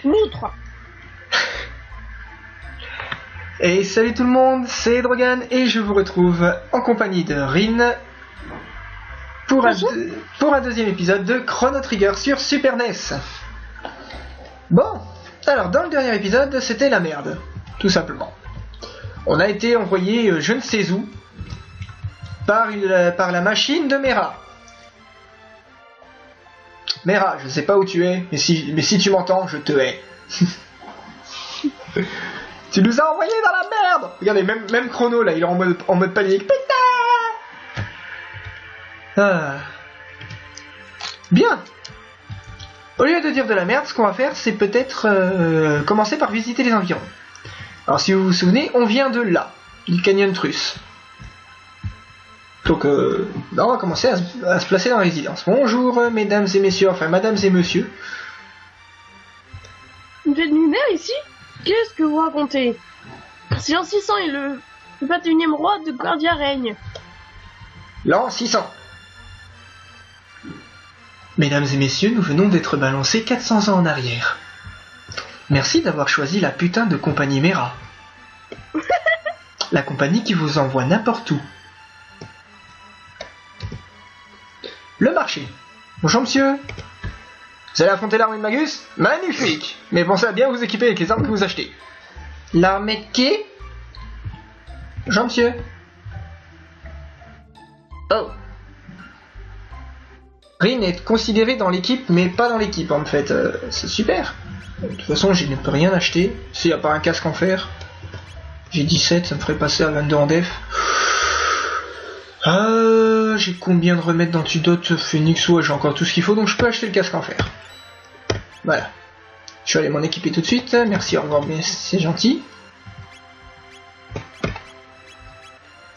Nous trois. Et salut tout le monde, c'est Drogan et je vous retrouve en compagnie de Rin pour un deuxième épisode de Chrono Trigger sur Super NES. Bon, alors dans le dernier épisode, c'était la merde, tout simplement. On a été envoyé je ne sais où par la machine de Mera. Mera, je sais pas où tu es, mais si tu m'entends, je te hais. Tu nous as envoyés dans la merde. Regardez, même Chrono là, il est en mode panique. Putain. Bien. Au lieu de dire de la merde, ce qu'on va faire, c'est peut-être commencer par visiter les environs. Alors si vous vous souvenez, on vient de là, du Canyon Truss. Donc là, on va commencer à se placer dans la résidence. Bonjour mesdames et messieurs, enfin madame et monsieur. Vous êtes lunaire ici? Qu'est-ce que vous racontez? C'est l'an 600 et le 21e roi de Guardia règne. L'an 600. Mesdames et messieurs, nous venons d'être balancés 400 ans en arrière. Merci d'avoir choisi la putain de compagnie Mera. La compagnie qui vous envoie n'importe où. Le marché. Bonjour monsieur. Vous allez affronter l'armée de Magus? Magnifique. Mais pensez à bien vous équiper avec les armes que vous achetez. L'armée de qui? Bonjour monsieur. Oh. Rin est considéré dans l'équipe, mais pas dans l'équipe en fait. C'est super. De toute façon, je ne peux rien acheter. S'il n'y a pas un casque en fer. J'ai 17, ça me ferait passer à 22 en def. J'ai combien de remèdes d'antidote Phoenix? Ouais, j'ai encore tout ce qu'il faut, donc je peux acheter le casque en fer. Voilà. Je vais aller m'en équiper tout de suite. Merci, au revoir, mais c'est gentil.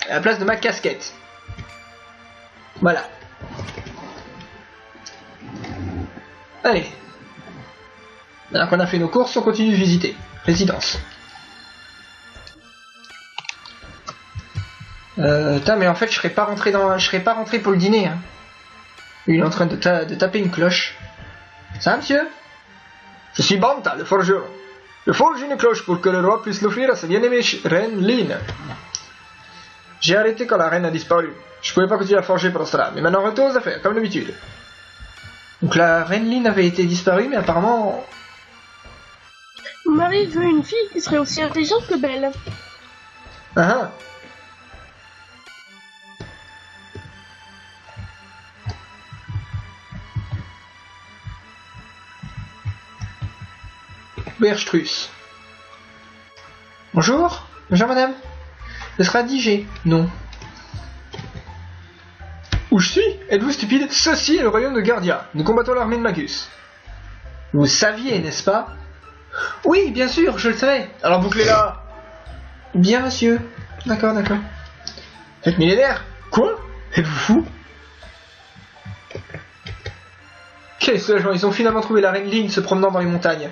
À la place de ma casquette. Voilà. Allez. Maintenant qu'on a fait nos courses, on continue de visiter. Résidence. Mais en fait, je serais pas rentré pour le dîner. Hein. Il est en train de taper une cloche. Ça va, monsieur? Je suis Banta, le forgeron. Je forge une cloche pour que le roi puisse l'offrir à sa bien-aimée reine Lynn. J'ai arrêté quand la reine a disparu. Je pouvais pas continuer à forger pour cela, mais maintenant retour aux affaires, comme d'habitude. Donc la reine Lynn avait été disparue, mais apparemment... Mon mari veut une fille qui serait aussi intelligente que belle. Ah. Berchtruss. Bonjour. Bonjour madame. Ce sera digé. Non. Où je suis? Êtes-vous stupide? Ceci est le royaume de Guardia. Nous combattons l'armée de Magus. Vous saviez, n'est-ce pas? Oui, bien sûr, je le savais. Alors bouclez-la. Bien monsieur. D'accord. Faites millénaire. Quoi? Êtes-vous fou? Qu'est-ce que les gens, ils ont finalement trouvé la reine Lynn se promenant dans les montagnes.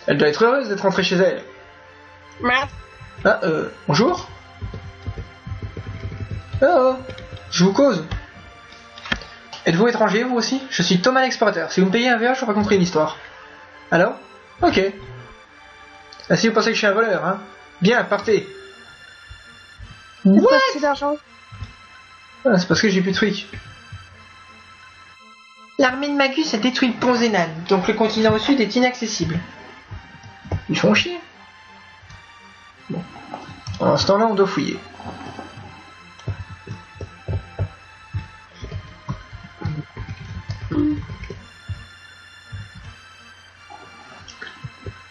Elle doit être heureuse d'être rentrée chez elle. Bonjour. Oh, je vous cause. Êtes-vous étranger, vous aussi? Je suis Thomas l'explorateur. Si vous me payez un verre, je vous raconterai une histoire. Alors? Ok. Ah, si vous pensez que je suis un voleur, hein? Bien, partez. What? C'est d'argent. Ah, c'est parce que j'ai plus de fric. L'armée de Magus a détruit le pont Zénan, donc le continent au sud est inaccessible. Ils font chier. Bon. En ce temps-là, on doit fouiller.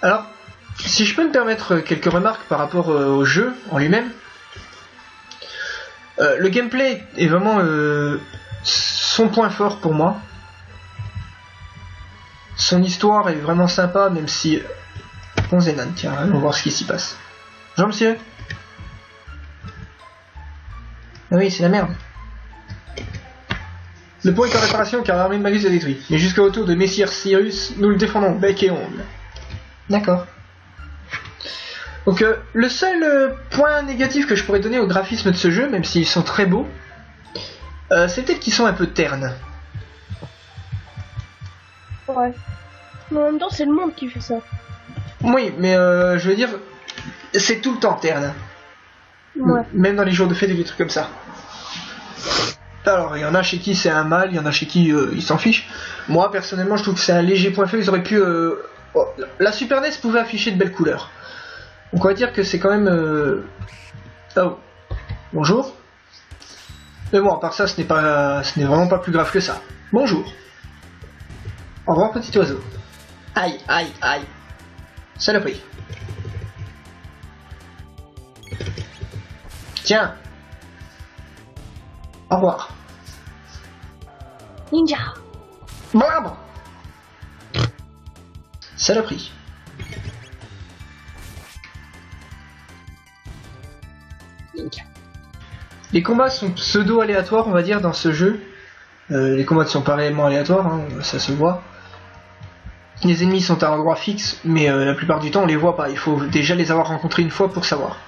Alors, si je peux me permettre quelques remarques par rapport au jeu en lui-même, le gameplay est vraiment son point fort pour moi. Son histoire est vraiment sympa, même si... Bon Zénan, tiens, allons voir ce qui s'y passe. Bonjour monsieur. Ah oui, c'est la merde. Le pont est en réparation car l'armée de Magus est détruite. Mais jusqu'au retour de Messire Cyrus, nous le défendons bec et ongle. D'accord. Donc le seul point négatif que je pourrais donner au graphisme de ce jeu, même s'ils sont très beaux, c'est peut-être qu'ils sont un peu ternes. Ouais. Mais en même temps, c'est le monde qui fait ça. Oui, mais je veux dire, c'est tout le temps terne. Ouais. Même dans les jours de fête et des trucs comme ça. Alors, il y en a chez qui c'est un mal, il y en a chez qui ils s'en fichent. Moi, personnellement, je trouve que c'est un léger point faible. Ils auraient pu... La Super NES pouvait afficher de belles couleurs. Donc on va dire que c'est quand même... Oh, bonjour. Mais bon, à part ça, ce n'est vraiment pas plus grave que ça. Bonjour. Au revoir, petit oiseau. Aïe, aïe, aïe. Saloperie. Tiens. Au revoir. Ninja. Bravo. Saloperie. Ninja. Les combats sont pseudo-aléatoires, on va dire, dans ce jeu. Les combats ne sont pas réellement aléatoires, hein, ça se voit. Les ennemis sont à un endroit fixe, mais la plupart du temps on les voit pas. Il faut déjà les avoir rencontrés une fois pour savoir.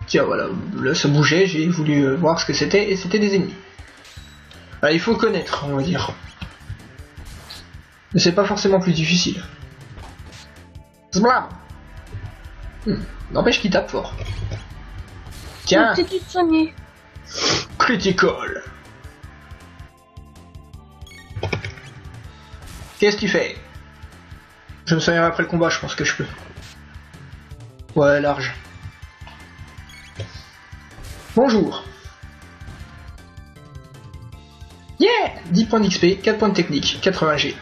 Tiens, voilà, là ça bougeait, j'ai voulu voir ce que c'était, et c'était des ennemis. Alors, il faut connaître, on va dire. Mais c'est pas forcément plus difficile. Zblam. N'empêche qu'il tape fort. Tiens. Peux-tu te soigner? Critical. Qu'est-ce que tu fais? Je me soignerai après le combat, je pense que je peux. Ouais, large. Bonjour. Yeah! 10 points d'XP, 4 points de technique, 80 G.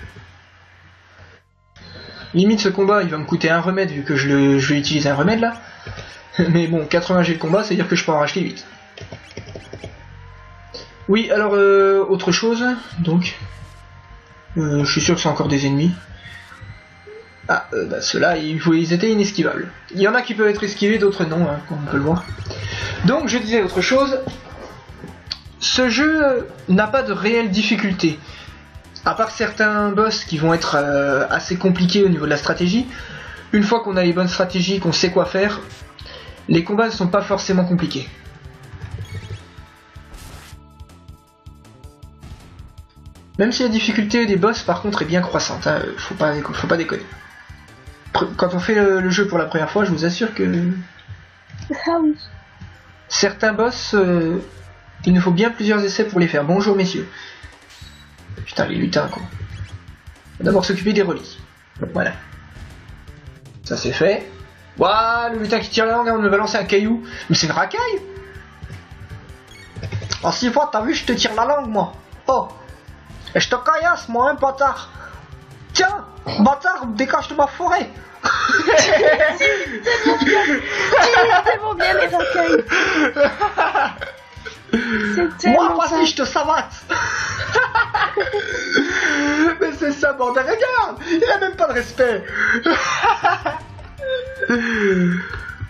Limite ce combat il va me coûter un remède vu que je vais utiliser un remède là. Mais bon, 80 G de combat, c'est à dire que je peux en racheter 8. Oui, alors autre chose, donc. Je suis sûr que c'est encore des ennemis. Ah, bah ceux-là, ils étaient inesquivables. Il y en a qui peuvent être esquivés, d'autres non, hein, comme on peut le voir. Donc, je disais autre chose. Ce jeu n'a pas de réelle difficulté. À part certains boss qui vont être assez compliqués au niveau de la stratégie. Une fois qu'on a les bonnes stratégies, qu'on sait quoi faire, les combats ne sont pas forcément compliqués. Même si la difficulté des boss par contre est bien croissante, hein, faut pas déconner. Quand on fait le jeu pour la première fois, je vous assure que... Ah oui. Certains boss, il nous faut bien plusieurs essais pour les faire. Bonjour messieurs. Putain les lutins quoi. On va d'abord s'occuper des relis. Voilà. Ça c'est fait. Ouah, le lutin qui tire la langue, on me va lancer un caillou. Mais c'est une racaille. En 6 fois t'as vu je te tire la langue moi. Oh. Et je te caillasse, moi, hein, bâtard. Tiens, bâtard, dégage de ma forêt. C'est tellement bien les racailles. C'est tellement moi, ça. vas-y, je te savate. Mais c'est ça, bordel, regarde. Il a même pas de respect.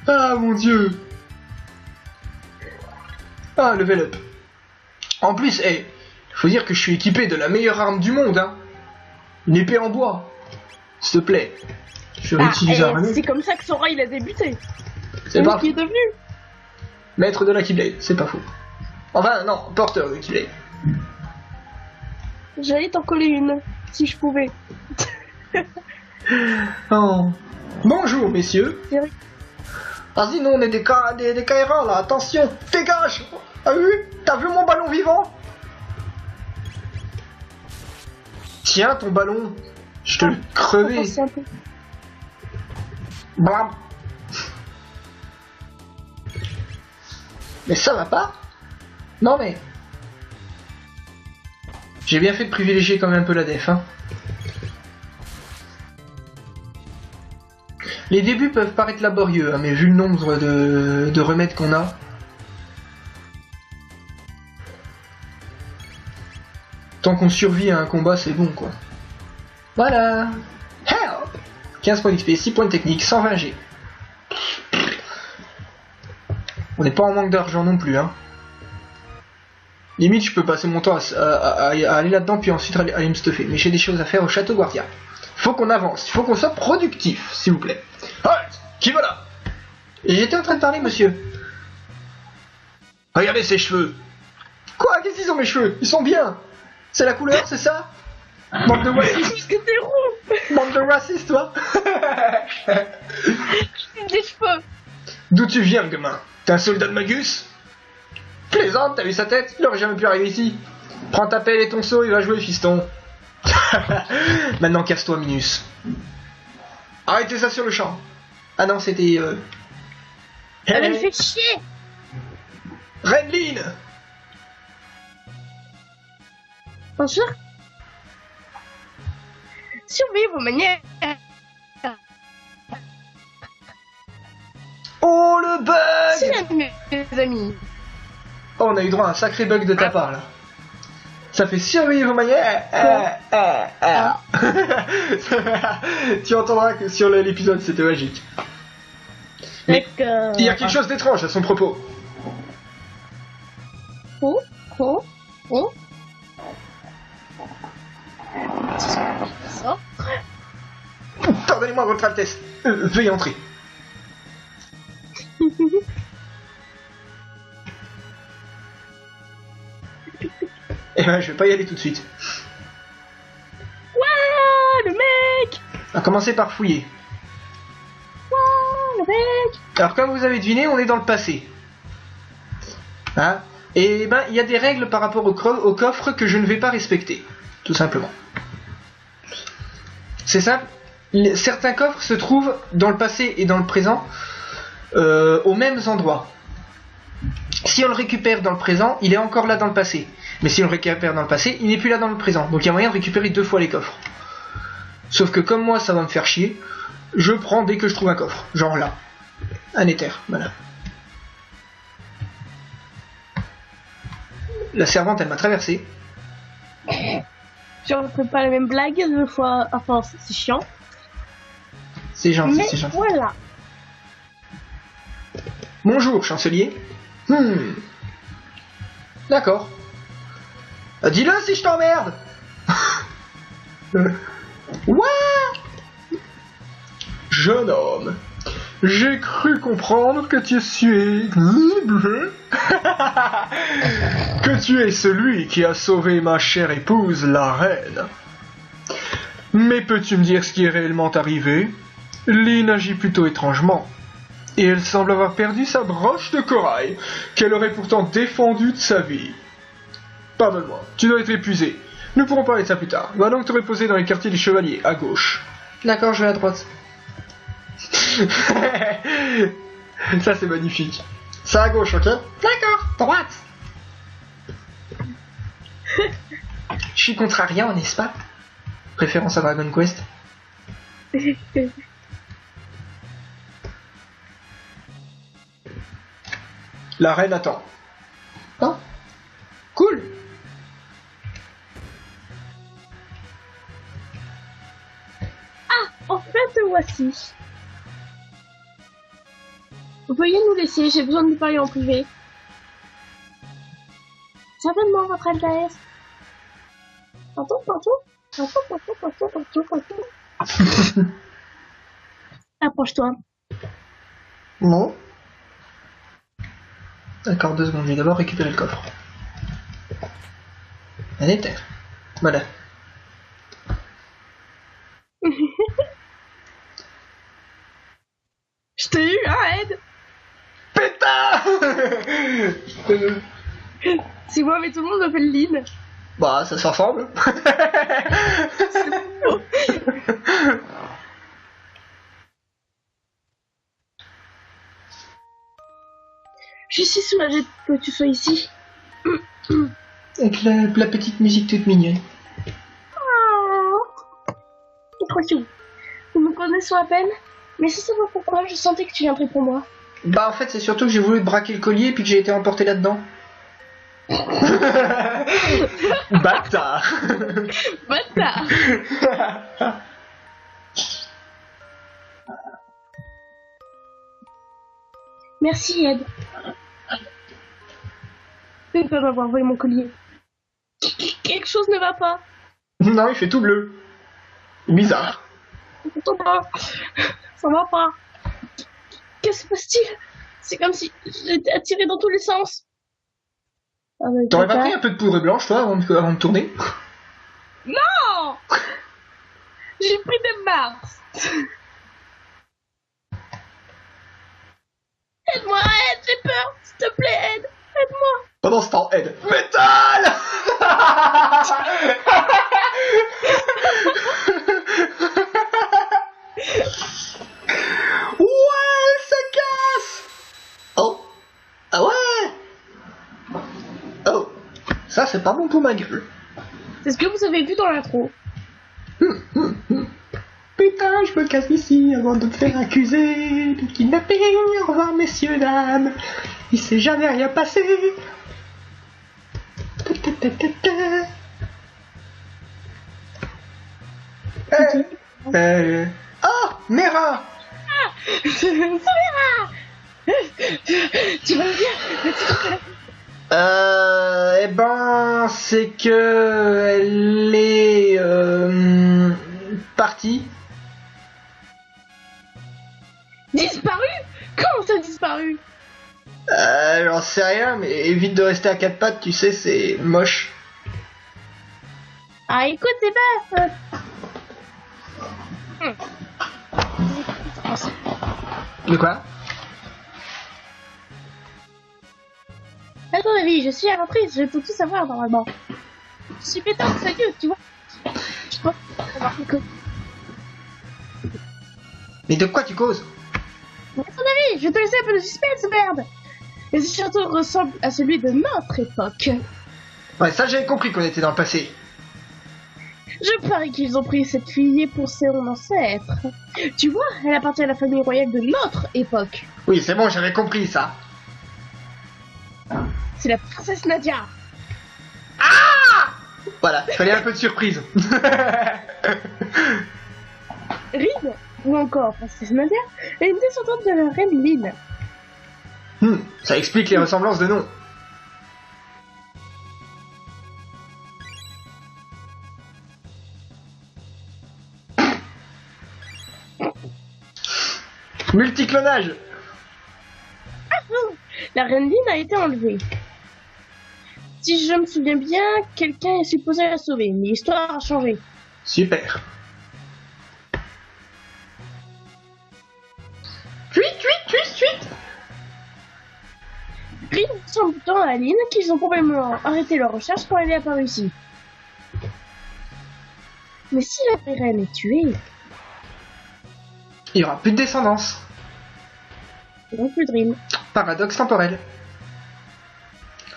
Ah, mon Dieu. Ah, level up. En plus, faut dire que je suis équipé de la meilleure arme du monde, hein. Une épée en bois. S'il te plaît. Je vais utiliser un c'est comme ça que Sora il a débuté. C'est pas ce qu'il est devenu. Maître de la Keyblade, c'est pas faux. Enfin, non, porteur de Keyblade. J'allais t'en coller une, si je pouvais. Oh. Bonjour, messieurs. Vas-y, nous on est des KRA là, attention, dégage. Ah oui, t'as vu mon ballon vivant? Tiens ton ballon, je te le crevé. Blam. Mais ça va pas? Non mais... J'ai bien fait de privilégier quand même un peu la def, hein. Les débuts peuvent paraître laborieux, hein, mais vu le nombre de remèdes qu'on a... Tant qu'on survit à un combat, c'est bon, quoi. Voilà. Help 15 points d'XP, 6 points de technique, 120 G. On n'est pas en manque d'argent non plus, hein. Limite, je peux passer mon temps à aller là-dedans, puis ensuite aller me stuffer. Mais j'ai des choses à faire au château Guardia. Faut qu'on avance, il faut qu'on soit productif, s'il vous plaît. Halt! Qui va là? Et j'étais en train de parler, monsieur. Regardez ses cheveux. Quoi? Qu'est-ce qu'ils ont mes cheveux? Ils sont bien. C'est la couleur, c'est ça? Bande de Qu'est-ce que t'es rond? Bande de racistes, toi. Des cheveux. D'où tu viens, gamin? T'es un soldat de Magus? Plaisante, t'as vu sa tête? Il aurait jamais pu arriver ici. Prends ta pelle et ton seau, il va jouer, fiston. Maintenant, casse-toi, Minus. Arrêtez ça sur le champ. Ah non, c'était... Elle me fait chier. Redline. Bonjour. Surveillez vos manières. Oh, le bug! C'est mes amis. Oh, on a eu droit à un sacré bug de ta part, là. Ça fait surveiller vos manières. Tu entendras que sur l'épisode, c'était magique. Mais il y a quelque chose d'étrange à son propos. Oh. Ça. Pardonnez-moi, votre Altesse. Veuillez entrer. Eh ben, je vais pas y aller tout de suite. Ouah, le mec. On va commencer par fouiller. Ouah, le mec. Alors, comme vous avez deviné, on est dans le passé. Hein? Et ben, il y a des règles par rapport au coffre que je ne vais pas respecter. Tout simplement. C'est simple. Certains coffres se trouvent dans le passé et dans le présent aux mêmes endroits. Si on le récupère dans le présent, il est encore là dans le passé. Mais si on le récupère dans le passé, il n'est plus là dans le présent. Donc il y a moyen de récupérer 2 fois les coffres. Sauf que comme moi, ça va me faire chier, je prends dès que je trouve un coffre. Genre là. Un éther, voilà. La servante, elle m'a traversé. Je refais pas la même blague 2 fois. Enfin, c'est chiant. C'est gentil, Mais c'est gentil. voilà. Bonjour, chancelier. D'accord. Dis-le si je t'emmerde. What? Jeune homme, j'ai cru comprendre que tu suis... que tu es celui qui a sauvé ma chère épouse, la reine. Mais peux-tu me dire ce qui est réellement arrivé? Lynn agit plutôt étrangement. Et elle semble avoir perdu sa broche de corail, qu'elle aurait pourtant défendue de sa vie. Pardonne-moi, tu dois être épuisé. Nous pourrons parler de ça plus tard. Va donc te reposer dans les quartiers des Chevaliers, à gauche. D'accord, je vais à droite. Ça, c'est magnifique. Ça à gauche, ok? D'accord, droite. Je suis contrariant, n'est-ce pas? Référence à Dragon Quest. La reine attend. Oh, cool. En fait, voici. Veuillez nous laisser, j'ai besoin de lui parler en privé. Certainement, votre Altesse. Pardon. Approche-toi. Bon. D'accord, 2 secondes, je vais d'abord récupérer le coffre. Un éther. Voilà. Je t'ai eu, hein, Ed? Pétard. C'est moi, mais tout le monde m'appelle Lynn. Bah, ça se ressemble. Je suis si soulagée que tu sois ici. Avec la petite musique toute mignonne. Oh, c'est trop chou. Nous nous connaissons à peine, mais je sais pas pourquoi, je sentais que tu viendrais pour moi. Bah, en fait, c'est surtout que j'ai voulu te braquer le collier et puis que j'ai été emporté là-dedans. Bâtard. Bâtard. Merci, Ed. De ne pas m'avoir volé mon collier. Quelque chose ne va pas. Non, il fait tout bleu. Bizarre. Ça va pas. Qu'est-ce que se passe-t-il? C'est comme si j'étais attiré dans tous les sens. T'aurais pas pris un peu de poudre blanche, toi, avant de tourner? Non. J'ai pris des Mars. Aide-moi, aide, j'ai peur. S'il te plaît, aide. Aide-moi. Pendant ce temps, aide. Métal. Ouais, elle se casse. Oh. Ah ouais. Oh. Ça, c'est pas bon pour ma gueule. C'est ce que vous avez vu dans l'intro. Putain, je me casse d'ici avant de me faire accuser de kidnapping. Au revoir, messieurs, dames. Il s'est jamais rien passé. Oh, Mera. Ça ira. Tu vas bien? Eh ben, c'est que elle est partie. Disparu? Comment ça disparu? J'en sais rien, mais évite de rester à quatre pattes, tu sais, c'est moche. Ah, écoute, c'est pas... De quoi? À ton avis, je suis actrice, je peux tout savoir normalement. Je suis pétante, sérieuse, tu vois. Je pense savoir quelque chose. Mais de quoi tu causes? À ton avis, je vais te laisser un peu de suspense, merde. Et ce château ressemble à celui de notre époque. Ouais, ça j'avais compris qu'on était dans le passé. Je parie qu'ils ont pris cette fille pour ses ancêtres. Tu vois, elle appartient à la famille royale de notre époque. Oui, c'est bon, j'avais compris ça. C'est la princesse Nadia. Voilà, fallait un peu de surprise. Rin, ou encore princesse Nadia, est une descendante de la reine Lynn. Ça explique les ressemblances de noms. Multiclonage. La reine Lynn a été enlevée. Si je me souviens bien, quelqu'un est supposé la sauver, mais l'histoire a changé. Super. Fuite. Rin ressemble tant à Lynn qu'ils ont probablement arrêté leur recherche quand elle est apparue ici. Mais si la vraie reine est tuée, Il y aura plus de descendance. non plus de Rin. Paradoxe temporel.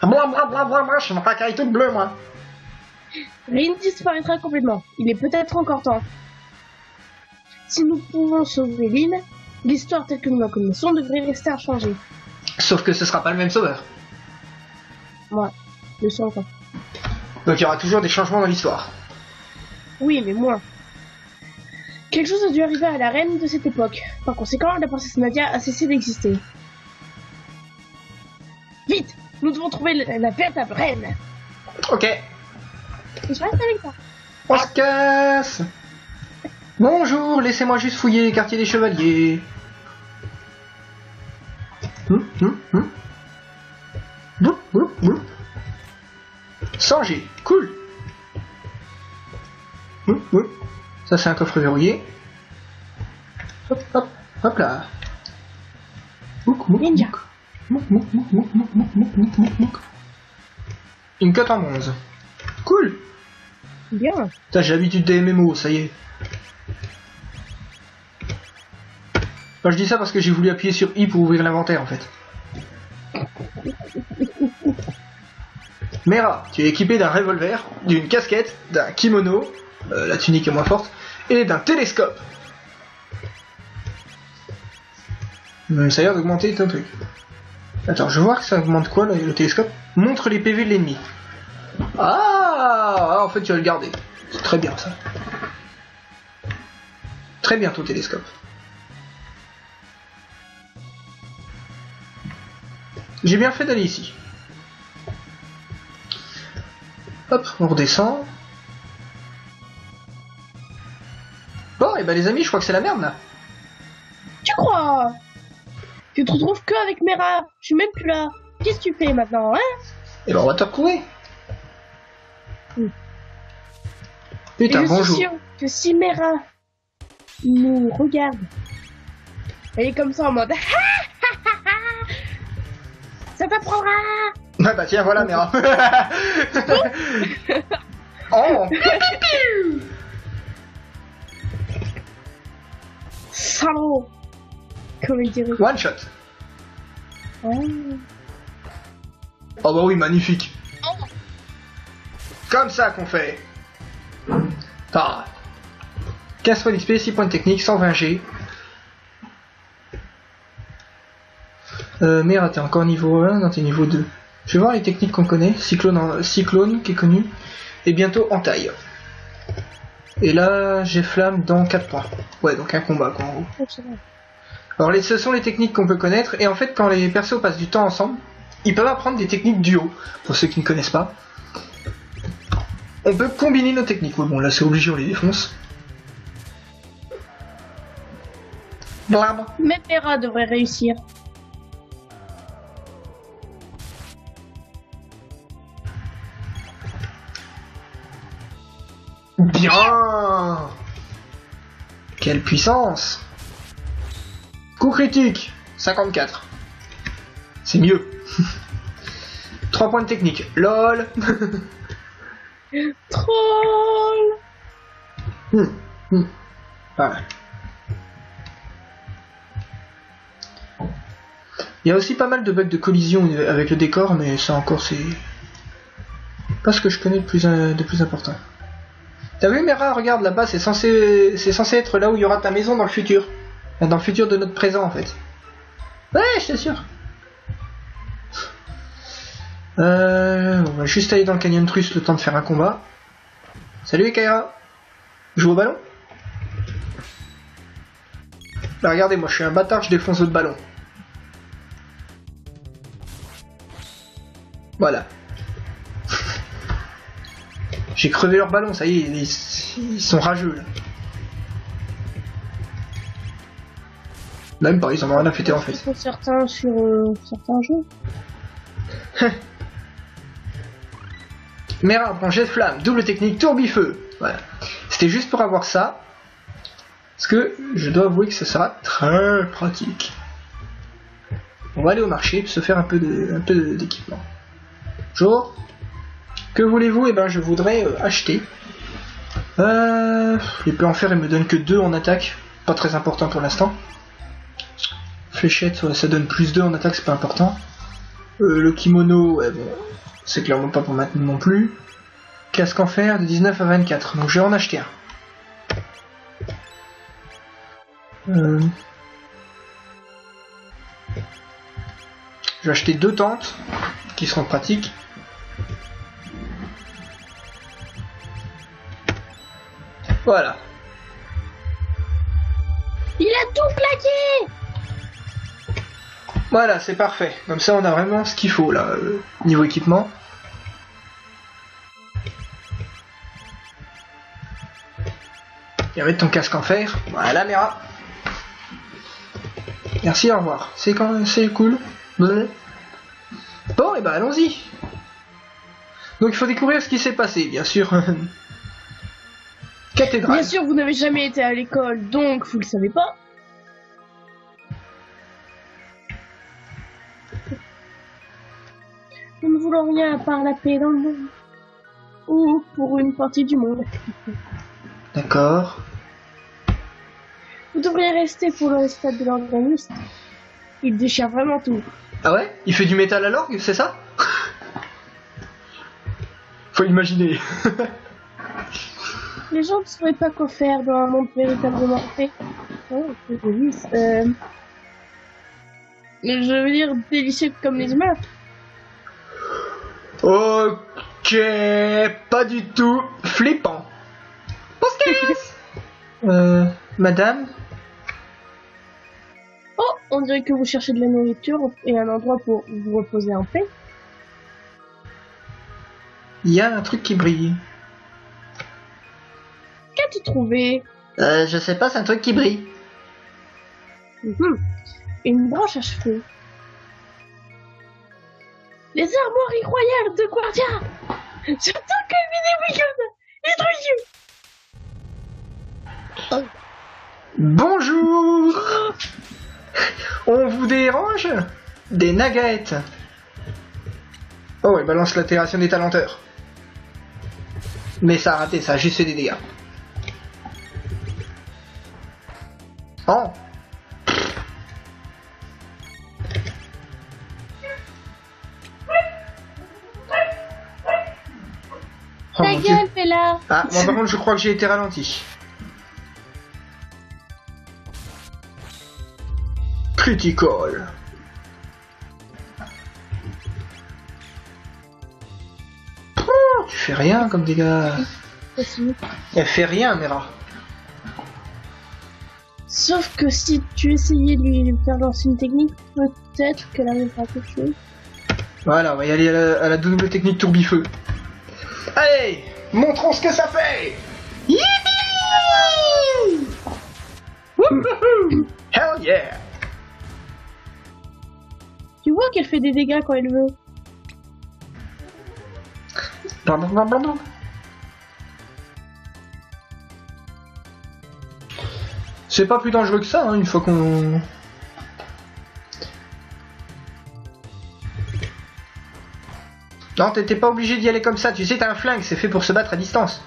Moi, je suis une racaille toute bleue, moi. Rin disparaîtra complètement. Il est peut-être encore temps. Si nous pouvons sauver Lynn, l'histoire telle que nous la connaissons devrait rester inchangée. Sauf que ce sera pas le même sauveur. Moi, le sens encore. Donc il y aura toujours des changements dans l'histoire. Oui, mais moins. Quelque chose a dû arriver à la reine de cette époque. Par conséquent, la princesse Nadia a cessé d'exister. Vite! Nous devons trouver la véritable reine! Ok, Et je reste avec toi. on se casse. Bonjour, laissez-moi juste fouiller les quartiers des chevaliers. Sans G, cool. Ça c'est un coffre verrouillé. Hop là. Ninja. Une cote en bronze. Cool. Bien. Putain, j'ai l'habitude des MMO, ça y est. Enfin, je dis ça parce que j'ai voulu appuyer sur I pour ouvrir l'inventaire en fait. Mera, tu es équipé d'un revolver, d'une casquette, d'un kimono, la tunique est moins forte, et d'un télescope. Ça a l'air d'augmenter ton truc. Attends, je vois que ça augmente quoi le télescope. Montre les PV de l'ennemi. Ah, en fait tu vas le garder. C'est très bien ça. Très bien ton télescope. J'ai bien fait d'aller ici. Hop, on redescend. Bon, et ben les amis, je crois que c'est la merde là. Tu crois? Tu te retrouves que avec Mera. Je suis même plus là. Qu'est-ce que tu fais maintenant, hein? Et ben on va te retrouver. Mm. Putain, Et je suis bonjour. sûre que si Mera nous regarde. Elle est comme ça en mode ça t'apprendra. Ah bah tiens, voilà, Mera. Oh. Salaud. Comme il dirait. One shot. Oh. Oh bah oui, magnifique. Comme ça qu'on fait. Ah. 15 points d'XP, 6 points de technique, 120 G. Mera, t'es encore niveau 1, non t'es niveau 2. Je vais voir les techniques qu'on connaît. Cyclone qui est connu. Et bientôt en taille. Et là, j'ai flamme dans 4 points. Ouais, donc un combat quoi en gros. Alors ce sont les techniques qu'on peut connaître. Et en fait, quand les persos passent du temps ensemble, ils peuvent apprendre des techniques duo. Pour ceux qui ne connaissent pas. On peut combiner nos techniques. Ouais, bon là c'est obligé, on les défonce. Blab. Même Mera devrait réussir. Bien. Quelle puissance. Coup critique 54. C'est mieux. 3 points de technique. LOL. Troll. Voilà. Il y a aussi pas mal de bugs de collision avec le décor, mais ça encore c'est pas ce que je connais de plus important. T'as vu Mera, regarde là-bas, c'est censé être là où il y aura ta maison dans le futur. Dans le futur de notre présent en fait. Ouais, je t'assure. On va juste aller dans le canyon Trus le temps de faire un combat. Salut Kaira. Joue au ballon. Bah regardez, moi je suis un bâtard, je défonce votre ballon. Voilà. J'ai crevé leur ballon, ça y est, ils sont rageux là. Même pas, ils en ont rien à fêter en fait. Sur certains jeux. Mera prend jet de flamme, double technique, tourbifeu. Voilà. C'était juste pour avoir ça. Parce que je dois avouer que ça sera très pratique. On va aller au marché se faire un peu d'équipement. Bonjour. Que voulez-vous? Eh ben je voudrais acheter. L'épée en fer elle me donne que 2 en attaque. Pas très important pour l'instant. Fléchette ça donne plus 2 en attaque, c'est pas important. Le kimono, ouais bon, c'est clairement pas pour maintenant non plus. Casque en fer de 19 à 24, donc je vais en acheter un. Je vais acheter 2 tentes qui seront pratiques. Voilà. Il a tout plaqué. Voilà, c'est parfait. Comme ça, on a vraiment ce qu'il faut là, niveau équipement. Et mettre ton casque en fer. Voilà, Mera. Merci, au revoir. C'est cool. Bon, et ben allons-y. Donc il faut découvrir ce qui s'est passé, bien sûr. Cathédrale. Bien sûr, vous n'avez jamais été à l'école, donc vous le savez pas. Nous ne voulons rien à part la paix dans le monde. Ou pour une partie du monde. D'accord. Vous devriez rester pour le stade de l'organiste. Il déchire vraiment tout. Ah ouais? Il fait du métal à l'orgue, c'est ça? Faut l'imaginer. Les gens ne sauraient pas quoi faire dans un monde véritablement fait. Oh, c'est joli. Je veux dire délicieux comme les humains. Ok, pas du tout flippant. Madame? Oh, on dirait que vous cherchez de la nourriture et un endroit pour vous reposer en paix. Il y a un truc qui brille. Qu'as-tu trouvé? Je sais pas, c'est un truc qui brille. Une branche à cheveux. Les armoiries royales de Guardia. Surtout que les week-ends et trop. Bonjour. On vous dérange? Des nuggets. Oh, elle balance l'altération des talenteurs. Mais ça a raté, ça a juste fait des dégâts. Oh. Oh, Ta mon Dieu. gueule, Bella. Ah, moi par contre je crois que j'ai été ralenti. Critical. Oh, tu fais rien comme dégâts. Aussi. Elle fait rien, Mera. Sauf que si tu essayais de lui faire lancer une technique, peut-être qu'elle arrivera à quelque chose. Voilà, on va y aller à la double technique tourbifeu. Allez, montrons ce que ça fait. Yippee! Wouhou! Hell yeah! Tu vois qu'elle fait des dégâts quand elle veut. Pardon. C'est pas plus dangereux que ça, hein, une fois qu'on... Non, t'étais pas obligé d'y aller comme ça, tu sais, t'as un flingue, c'est fait pour se battre à distance.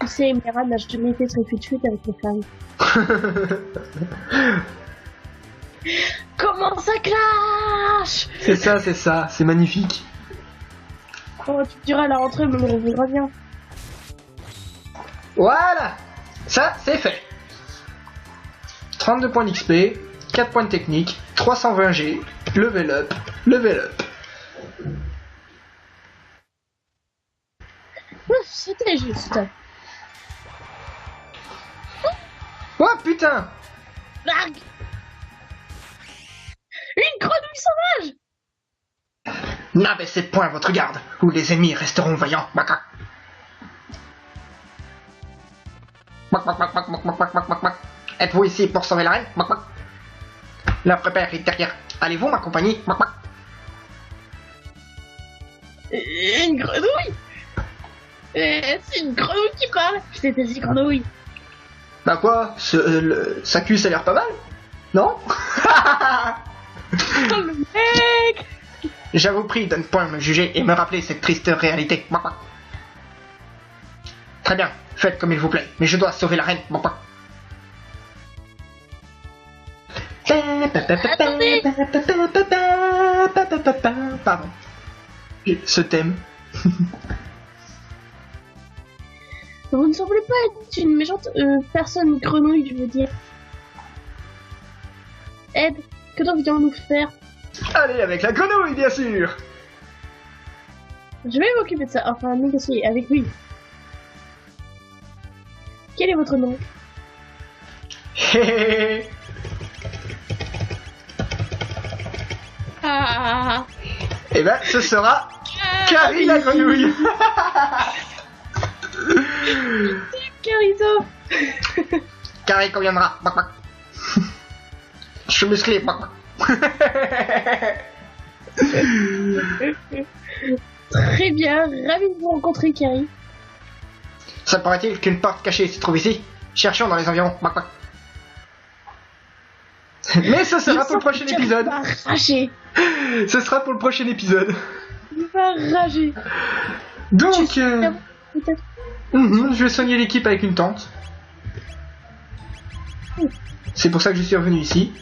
Tu sais, Mera n'a jamais été très fuite avec les flammes. Comment ça clash? C'est ça, c'est magnifique. Oh, tu me diras à la rentrée, mais on reviendra bien. Voilà! Ça, c'est fait. 32 points d'XP, 4 points de technique, 320 G, level up. C'était juste. Oh putain! Largue. Une grenouille sauvage. N'abaissez point votre garde, ou les ennemis resteront vaillants. Macaque. Êtes-vous ici pour sauver la reine? La prépare est derrière. Allez-vous m'accompagner? Une grenouille. C'est une grenouille qui parle. C'était une grenouille. Bah quoi? Sa cul ça a l'air pas mal? Non? Oh, le mec. Je vous prie de ne point me juger et me rappeler cette triste réalité. Très bien, faites comme il vous plaît, mais je dois sauver la reine. Attendez. Pardon. Ce thème. Vous ne semblez pas être une méchante personne grenouille, je veux dire. Ed, que devrions-nous faire? Allez, avec la grenouille, bien sûr. Je vais m'occuper de ça, enfin négocier avec lui. Quel est votre nom? Ah. Eh ben, ce sera Carrie la grenouille. Carito. Carrie conviendra. Je suis musclé. Très bien, ravi de vous rencontrer, Carrie. Ça paraît-il qu'une porte cachée se trouve ici? Cherchons dans les environs. Mais ce sera pour le prochain épisode. Il va rager. Ce sera pour le prochain épisode. Il va rager. Donc, Peut-être. je vais soigner l'équipe avec une tente. C'est pour ça que je suis revenu ici.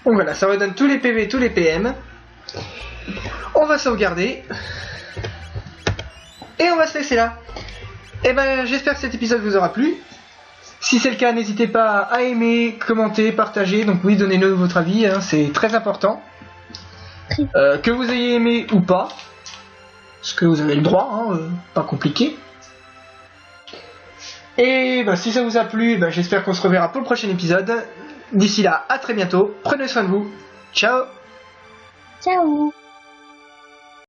Donc voilà, ça redonne tous les PV, tous les PM. On va sauvegarder. Et on va se laisser là. Et ben, j'espère que cet épisode vous aura plu. Si c'est le cas, n'hésitez pas à aimer, commenter, partager. Donc oui, donnez-nous votre avis, hein, c'est très important. Que vous ayez aimé ou pas. Parce que vous avez le droit, hein, pas compliqué. Et ben, si ça vous a plu, ben, j'espère qu'on se reverra pour le prochain épisode. D'ici là, à très bientôt. Prenez soin de vous. Ciao. Ciao.